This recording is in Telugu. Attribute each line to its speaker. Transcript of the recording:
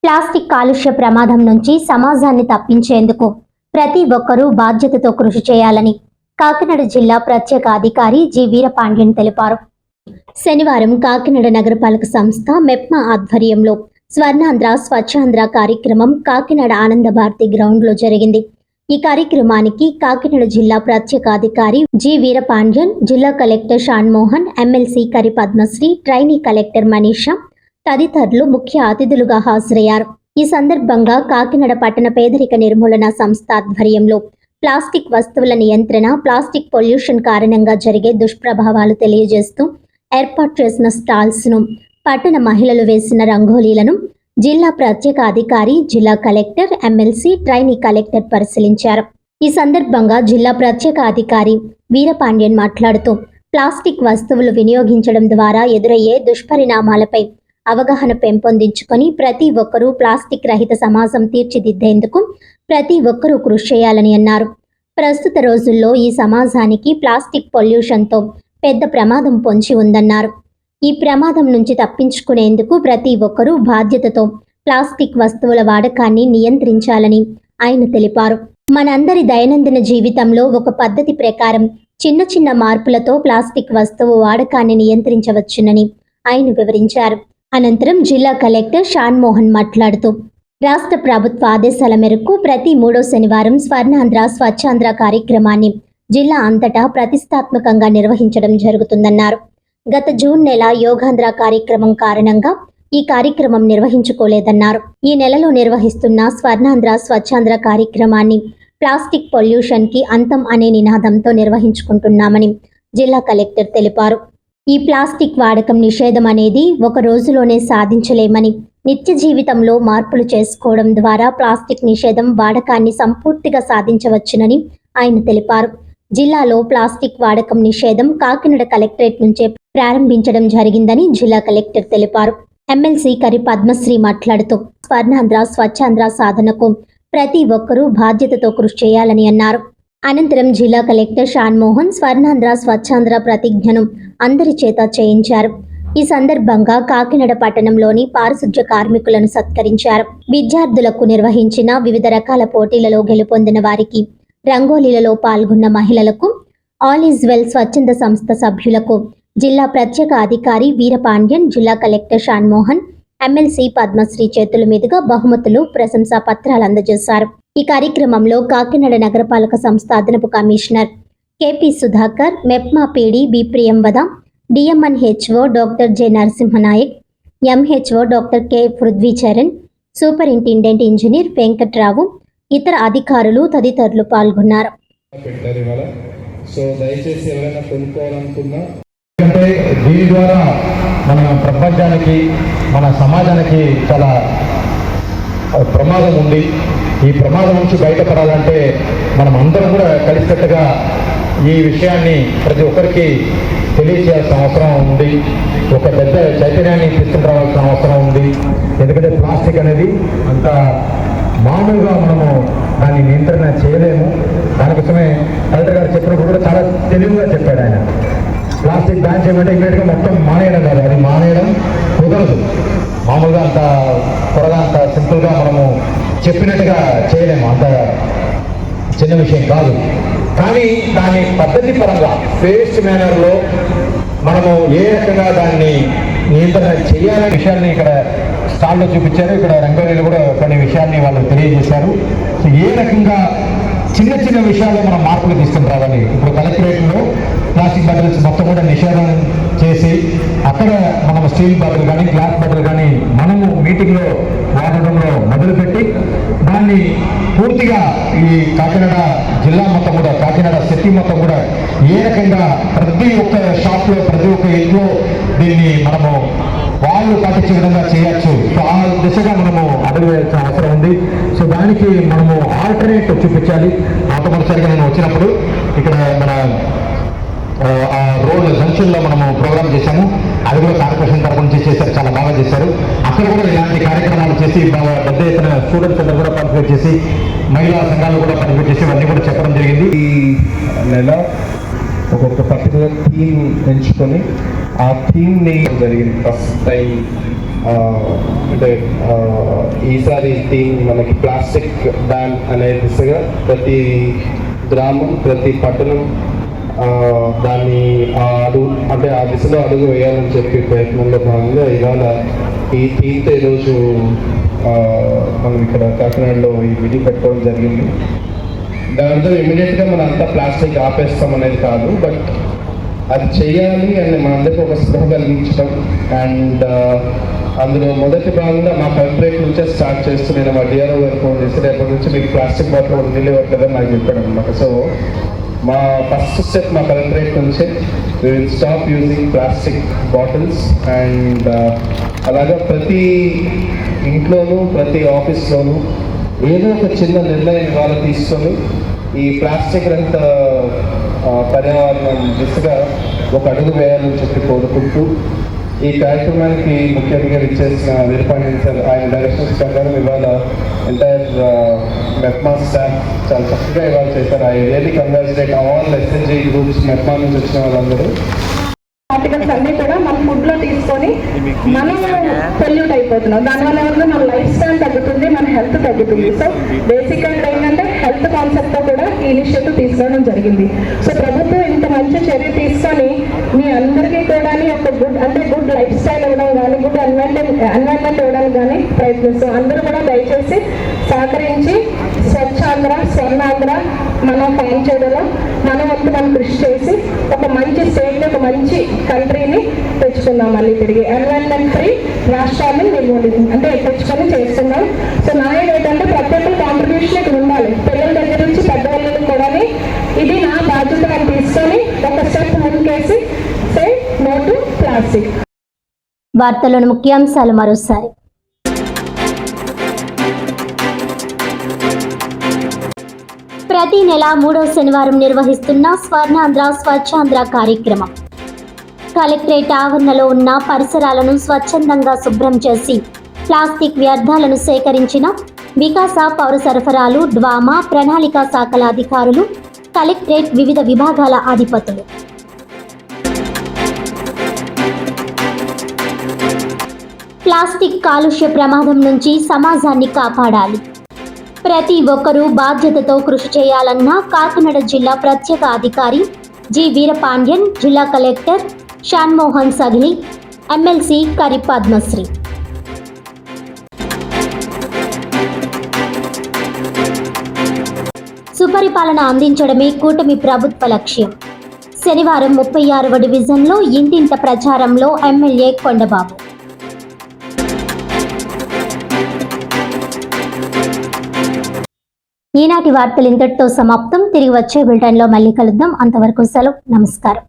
Speaker 1: ప్లాస్టిక్ కాలుష్య ప్రమాదం నుంచి సమాజాన్ని తప్పించేందుకు ప్రతి ఒక్కరూ బాధ్యతతో కృషి చేయాలని కాకినాడ జిల్లా ప్రత్యేక అధికారి జి వీరపాండ్యన్ తెలిపారు. శనివారం కాకినాడ నగరపాలక సంస్థ మెప్మా ఆధ్వర్యంలో స్వర్ణాంధ్ర స్వచ్ఛాంధ్ర కార్యక్రమం కాకినాడ ఆనంద భారతి గ్రౌండ్ లో జరిగింది. ఈ కార్యక్రమానికి కాకినాడ జిల్లా ప్రత్యేక అధికారి జి వీరపాండ్యన్, జిల్లా కలెక్టర్ షాన్మోహన్, ఎమ్మెల్సీ కరి పద్మశ్రీ, ట్రైనీ కలెక్టర్ మనీషా తదితరులు ముఖ్య అతిథులుగా హాజరయ్యారు. ఈ సందర్భంగా కాకినాడ పట్టణ పేదరిక నిర్మూలన సంస్థ ఆధ్వర్యంలో ప్లాస్టిక్ వస్తువుల నియంత్రణ, ప్లాస్టిక్ పొల్యూషన్ కారణంగా జరిగే దుష్ప్రభావాలు తెలియజేస్తూ ఏర్పాటు చేసిన స్టాల్స్ ను, పట్టణ మహిళలు వేసిన రంగోలీలను జిల్లా ప్రత్యేక అధికారి, జిల్లా కలెక్టర్, ఎమ్మెల్సీ, ట్రైనీ కలెక్టర్ పరిశీలించారు. ఈ సందర్భంగా జిల్లా ప్రత్యేక అధికారి వీరపాండ్యన్ మాట్లాడుతూ ప్లాస్టిక్ వస్తువులు వినియోగించడం ద్వారా ఎదురయ్యే దుష్పరిణామాలపై అవగాహన పెంపొందించుకొని ప్రతి ఒక్కరూ ప్లాస్టిక్ రహిత సమాజం తీర్చిదిద్దేందుకు ప్రతి ఒక్కరూ కృషి చేయాలని అన్నారు. ప్రస్తుత రోజుల్లో ఈ సమాజానికి ప్లాస్టిక్ పొల్యూషన్తో పెద్ద ప్రమాదం పొంచి ఉందన్నారు. ఈ ప్రమాదం నుంచి తప్పించుకునేందుకు ప్రతి ఒక్కరూ బాధ్యతతో ప్లాస్టిక్ వస్తువుల వాడకాన్ని నియంత్రించాలని ఆయన తెలిపారు. మనందరి దైనందిన జీవితంలో ఒక పద్ధతి ప్రకారం చిన్న చిన్న మార్పులతో ప్లాస్టిక్ వస్తువు వాడకాన్ని నియంత్రించవచ్చునని ఆయన వివరించారు. అనంతరం జిల్లా కలెక్టర్ షాన్మోహన్ మాట్లాడుతూ రాష్ట్ర ప్రభుత్వ ఆదేశాల మేరకు ప్రతి 3వ శనివారం స్వర్ణాంధ్ర స్వచ్ఛాంధ్ర కార్యక్రమాన్ని జిల్లా అంతటా ప్రతిష్టాత్మకంగా నిర్వహించడం జరుగుతుందన్నారు. గత జూన్ నెల యోగాంధ్ర కార్యక్రమం కారణంగా ఈ కార్యక్రమం నిర్వహించుకోలేదన్నారు. ఈ నెలలో నిర్వహిస్తున్న స్వర్ణాంధ్ర స్వచ్ఛాంధ్ర కార్యక్రమాన్ని ప్లాస్టిక్ పొల్యూషన్ కి అంతం అనే నినాదంతో నిర్వహించుకుంటున్నామని జిల్లా కలెక్టర్ తెలిపారు. ఈ ప్లాస్టిక్ వాడకం నిషేధం అనేది ఒక రోజులోనే సాధించలేమని, నిత్య జీవితంలో మార్పులు చేసుకోవడం ద్వారా ప్లాస్టిక్ నిషేధం వాడకాన్ని సంపూర్తిగా సాధించవచ్చునని ఆయన తెలిపారు. జిల్లాలో ప్లాస్టిక్ వాడకం నిషేధం కాకినాడ కలెక్టరేట్ నుంచే ప్రారంభించడం జరిగిందని జిల్లా కలెక్టర్ తెలిపారు. ఎమ్మెల్సీ కరి పద్మశ్రీ మాట్లాడుతూ స్వర్ణాంధ్ర స్వచ్ఛాంధ్ర సాధనకు ప్రతి ఒక్కరూ బాధ్యతతో కృషి చేయాలని అన్నారు. అనంతరం జిల్లా కలెక్టర్ షాన్మోహన్ స్వర్ణాంధ్ర స్వచ్ఛాంధ్ర ప్రతిజ్ఞను అందరి చేత చేయించారు. ఈ సందర్భంగా కాకినాడ పట్టణంలోని పారిశుధ్య కార్మికులను సత్కరించారు. విద్యార్థులకు నిర్వహించిన వివిధ రకాల పోటీలలో గెలుపొందిన వారికి, రంగోలీలలో పాల్గొన్న మహిళలకు, ఆల్ ఈజ్ వెల్ స్వచ్ఛంద సంస్థ సభ్యులకు జిల్లా ప్రత్యేక అధికారి వీరపాండ్యన్, జిల్లా కలెక్టర్ షాన్మోహన్, ఎమ్మెల్సీ పద్మశ్రీ చేతుల మీదుగా బహుమతులు, ప్రశంసా పత్రాలు అందజేశారు. ఈ కార్యక్రమంలో కాకినాడ నగరపాలక సంస్థ అదనపు commissioner KP Sudhakar, MEPMA PD B Priyamvada, DMNHO doctor J Narasimhanayak, MHO doctor K Prithvicharan, superintendent engineer Venkatrao, ఇతర అధికారులు తదితరులు పాల్గొన్నారు.
Speaker 2: సో దయచేసి ఎవరైనా కొనుక్కోవాలనుకున్నా, అంటే దీని ద్వారా మన ప్రపంచానికి, మన సమాజానికి చాలా ప్రమాదం ఉంది. ఈ ప్రమాదం నుంచి బయటపడాలంటే మనం అందరం కూడా కలిసికట్టుగా ఈ విషయాన్ని ప్రతి ఒక్కరికి తెలియచేయాల్సిన అవసరం ఉంది. ఒక పెద్ద చైతన్యాన్ని తీసుకురావాల్సిన అవసరం ఉంది. ఎందుకంటే ప్లాస్టిక్ అనేది అంత మామూలుగా మనము దాన్ని నియంత్రణ చేయలేము. దానికోసమే కలెక్టర్ గారు చెప్పినప్పుడు కూడా చాలా తెలివిగా చెప్పాడు ఆయన. ప్లాస్టిక్ బ్యాన్ చేయమంటే ఇమీడియట్గా మొత్తం మానేయడం కాదు, అది మానేయడం కుదరదు. మామూలుగా అంత త్వరగా అంత సింపుల్గా మనము చెప్పినట్టుగా చేయలేము, అంత చిన్న విషయం కాదు. కానీ దాని పద్ధతి పరంగా ఫేస్ట్ మేనర్లో మనము ఏ రకంగా దాన్ని నియంత్రణ చేయాలనే విషయాన్ని ఇక్కడ స్టాల్లో చూపించారు. ఇక్కడ రంగోలీలు కూడా కొన్ని విషయాన్ని వాళ్ళు తెలియజేశారు. సో ఏ రకంగా చిన్న చిన్న విషయాల్లో మనం మార్పులు తీసుకుని రావాలి. ఇప్పుడు కలెక్టరేట్లో ప్లాస్టిక్ బాటిల్స్ మొత్తం కూడా నిషేధం చేసి అక్కడ మనం స్టీల్ బాటిల్ కానీ గ్లాస్ బాటిల్ కానీ మనము మీటింగ్లో వాడడంలో మొదలుపెట్టి దాన్ని పూర్తిగా ఈ కాకినాడ జిల్లా మొత్తం కూడా, కాకినాడ సిటీ మొత్తం కూడా ఏ రకంగా ప్రతి ఒక్క షాప్లో, ప్రతి ఒక్క ఇంట్లో దీన్ని మనము వాళ్ళు పాటించే విధంగా చేయొచ్చు. సో ఆ దిశగా మనము అడుగు వేయాల్సిన అవసరం ఉంది. సో దానికి మనము ఆల్టర్నేట్ చూపించాలి. మొట్టమొదటిసారిగా నేను వచ్చినప్పుడు ఇక్కడ మన రోడ్ జంక్షన్లో మనము ప్రోగ్రామ్ చేశాము. అది కూడా కార్పొరేషన్ తరఫు నుంచి చేశారు, చాలా బాగా చేశారు. అక్కడ కూడా ఇలాంటి కార్యక్రమాలు చేసి బాగా పెద్ద ఎత్తున స్టూడెంట్స్ అందరూ కూడా పార్టిసిపేట్ చేసి, మహిళా సంఘాలు కూడా పార్టిసిపేట్ చేసి ఇవన్నీ కూడా చెప్పడం జరిగింది.
Speaker 3: ఈ నెల ఒక్కొక్క పర్టికులర్ థీమ్ ఎంచుకొని ఆ థీమ్ని జరిగింది. ఫస్ట్ టైం అంటే ఈసారి థీమ్ మనకి ప్లాస్టిక్ బ్యాన్ అనే దిశగా ప్రతి గ్రామం, ప్రతి పట్టణం దాన్ని ఆ దిశలో అడుగు వేయాలని చెప్పి ప్రయత్నంలో భాగంగా ఇవాళ ఈ థీమ్తో ఈరోజు మనం ఇక్కడ కాకినాడలో ఈ విధి పెట్టుకోవడం జరిగింది. దాంతో ఇమీడియట్గా మనం అంతా ప్లాస్టిక్ ఆపేస్తాం అనేది కాదు, బట్ అది చేయాలి అని మనందరికీ ఒక స్పృహ కలిగించడం. అండ్ అందులో మొదటి భాగంగా మా కలెక్టరేట్ నుంచే స్టార్ట్ చేస్తూ నేను మా డిఆర్ఓ గారు ఫోన్ చేసి రేపటి నుంచి మీకు ప్లాస్టిక్ బాటిల్ నీళ్ళు ఇవ్వట్లేదని నాకు చెప్పాడు అనమాట. సో మా ఫస్ట్ స్టెప్ మా కలెక్టరేట్ నుంచే we will stop using plastic bottles. And అలాగా ప్రతి ఇంట్లోనూ ప్రతి ఆఫీస్లోనూ ఏదో ఒక చిన్న నిర్ణయం ఇవాళ తీసుకొని ఈ ప్లాస్టిక్ రహిత పర్యావరణం దిశగా ఒక అడుగు వేయాలని చెప్పి కోరుకుంటూ ఈ కార్యక్రమానికి ముఖ్య అతిథిగా ఇచ్చేసిన వీరపాండ్యన్ సార్ ఆయన డైరెక్షన్స్ ప్రకారం ఇవాళ ఎంటైర్ మెప్మా స్టాఫ్ చాలా చక్కగా ఇవాళ చేశారు. I really congratulate all SNG groups MEPMA నుంచి వచ్చిన వాళ్ళందరూ.
Speaker 4: ఆర్టికల్స్ అన్నీ కూడా మన ఫుడ్లో తీసుకొని మనం పొల్యూట్ అయిపోతున్నాం. దానివల్ల ఏమన్నా మన లైఫ్ స్టైల్ తగ్గుతుంది, మన హెల్త్ తగ్గుతుంది. సో బేసిక్గా ఏంటంటే హెల్త్ కాన్సెప్ట్తో కూడా ఈ ఇనిషియేటివ్ తీసుకోవడం జరిగింది. సో ప్రభుత్వం ఇంత మంచి చర్య తీసుకొని మీ అందరికీ కూడా ఒక గుడ్ లైఫ్ స్టైల్ ఇవ్వడం కానీ, గుడ్ ఎన్వైరన్మెంట్ ఇవ్వడానికి కానీ ప్రయత్నిస్తాం. అందరూ కూడా దయచేసి సహకరించి స్వచ్ఛాంధ్ర, స్వర్ణాంధ్ర మనం ఫామ్ చేయడంలో మన వంతు మనం కృషి చేసి ఒక మంచి స్టేట్ని, ఒక మంచి కంట్రీని తెచ్చుకుందాం. మళ్ళీ తిరిగి ఎన్వైరన్మెంట్ ఫ్రీ రాష్ట్రాన్ని తెచ్చుకొని చేస్తున్నాం. సో నా ఏంటంటే ప్రతి ఒక్కరు కాంట్రిబ్యూషన్ ఇక్కడ ఉండాలి. పిల్లల దగ్గర నుంచి పెద్దవాళ్ళకి కూడా ఇది నా బాధ్యత అని తీసుకొని ఒక స్టెప్ ముందుకేసి సే నో టు ప్లాస్టిక్.
Speaker 1: వార్తల్లోని ముఖ్యాంశాలు మరోసారి. ప్రతి నెల 3వ శనివారం నిర్వహిస్తున్న స్వర్ణాంధ్ర స్వచ్ఛాంధ్ర కార్యక్రమం. కలెక్టరేట్ ఆవరణలో ఉన్న పరిసరాలను స్వచ్ఛందంగా శుభ్రం చేసి ప్లాస్టిక్ వ్యర్థాలను సేకరించిన వికాస పౌర సరఫరాలు, డ్వామా, ప్రణాళికా శాఖల అధికారులు, కలెక్టరేట్ వివిధ విభాగాల అధిపతులు. ప్లాస్టిక్ కాలుష్య ప్రమాదం నుంచి సమాజాన్ని కాపాడాలి. ప్రతి ఒక్కరూ బాధ్యతతో కృషి చేయాలన్న కాకినాడ జిల్లా ప్రత్యేక అధికారి జి వీరపాండ్యన్, జిల్లా కలెక్టర్ షాన్మోహన్ సగిలి, ఎమ్మెల్సీ కరి పద్మశ్రీ. సుపరిపాలన అందించడమే కూటమి ప్రభుత్వ లక్ష్యం. శనివారం 36వ డివిజన్లో ఇంటింట ప్రచారంలో ఎమ్మెల్యే కొండబాబు. ఈనాటి వార్తలు ఇంతటితో సమాప్తం. తిరిగి వచ్చే బులెటిన్లో మళ్ళీ కలుద్దాం. అంతవరకు సెలవు. నమస్కారం.